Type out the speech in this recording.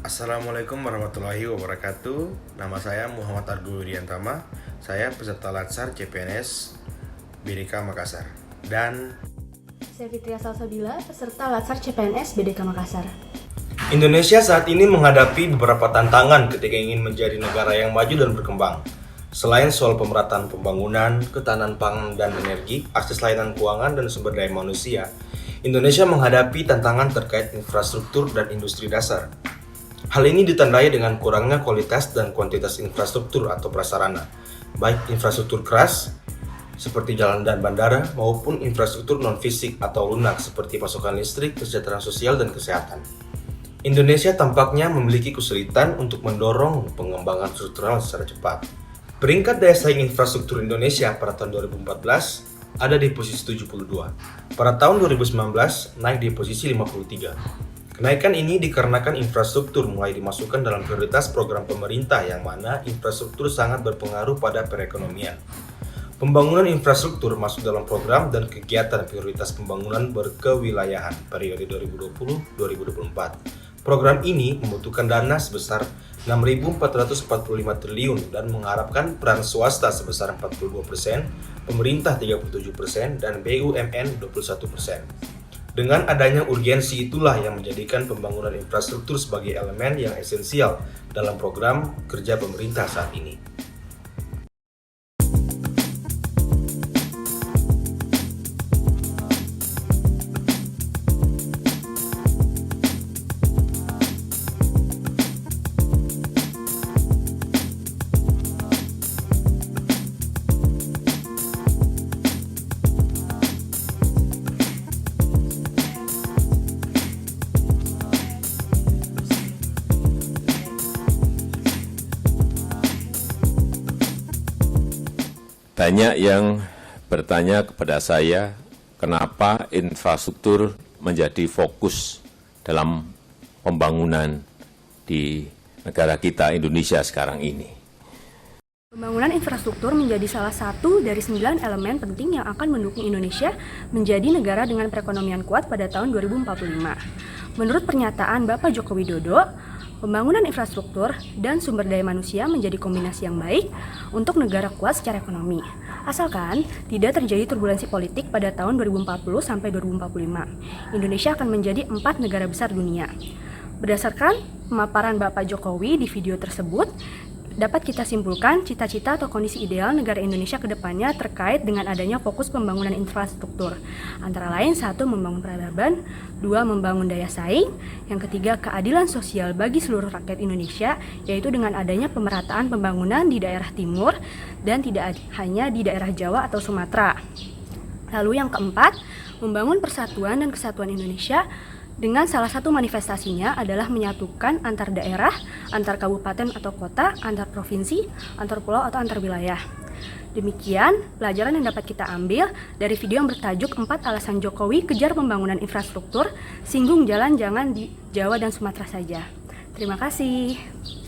Assalamualaikum warahmatullahi wabarakatuh. Nama saya Muhammad Argo Wiryantama. Saya peserta Latsar CPNS BDK Makassar. Dan Saya Fitria Salsabila, peserta Latsar CPNS BDK Makassar. Indonesia saat ini menghadapi beberapa tantangan ketika ingin menjadi negara yang maju dan berkembang. Selain soal pemerataan pembangunan, ketahanan pangan dan energi, akses layanan keuangan dan sumber daya manusia, Indonesia menghadapi tantangan terkait infrastruktur dan industri dasar. Hal ini ditandai dengan kurangnya kualitas dan kuantitas infrastruktur atau prasarana, baik infrastruktur keras seperti jalan dan bandara maupun infrastruktur non-fisik atau lunak seperti pasokan listrik, kesejahteraan sosial, dan kesehatan. Indonesia tampaknya memiliki kesulitan untuk mendorong pengembangan struktural secara cepat. Peringkat daya saing infrastruktur Indonesia pada tahun 2014 ada di posisi 72. Pada tahun 2019 naik di posisi 53. Kenaikan ini dikarenakan infrastruktur mulai dimasukkan dalam prioritas program pemerintah yang mana infrastruktur sangat berpengaruh pada perekonomian. Pembangunan infrastruktur masuk dalam program dan kegiatan prioritas pembangunan berkewilayahan periode 2020-2024. Program ini membutuhkan dana sebesar 6.445 triliun dan mengharapkan peran swasta sebesar 42%, pemerintah 37%, dan BUMN 21%. Dengan adanya urgensi itulah yang menjadikan pembangunan infrastruktur sebagai elemen yang esensial dalam program kerja pemerintah saat ini. Banyak yang bertanya kepada saya, kenapa infrastruktur menjadi fokus dalam pembangunan di negara kita Indonesia sekarang ini. Pembangunan infrastruktur menjadi salah satu dari 9 elemen penting yang akan mendukung Indonesia menjadi negara dengan perekonomian kuat pada tahun 2045. Menurut pernyataan Bapak Joko Widodo, pembangunan infrastruktur dan sumber daya manusia menjadi kombinasi yang baik untuk negara kuat secara ekonomi. Asalkan tidak terjadi turbulensi politik pada tahun 2040 sampai 2045. Indonesia akan menjadi 4 negara besar dunia. Berdasarkan pemaparan Bapak Jokowi di video tersebut, dapat kita simpulkan cita-cita atau kondisi ideal negara Indonesia ke depannya terkait dengan adanya fokus pembangunan infrastruktur. Antara lain, 1. Membangun peradaban, 2. Membangun daya saing, yang ketiga keadilan sosial bagi seluruh rakyat Indonesia, yaitu dengan adanya pemerataan pembangunan di daerah timur dan tidak hanya di daerah Jawa atau Sumatera. Lalu yang keempat, membangun persatuan dan kesatuan Indonesia dengan salah satu manifestasinya adalah menyatukan antar daerah, antar kabupaten atau kota, antar provinsi, antar pulau atau antar wilayah. Demikian pelajaran yang dapat kita ambil dari video yang bertajuk 4 alasan Jokowi kejar pembangunan infrastruktur, singgung jalan jangan di Jawa dan Sumatera saja. Terima kasih.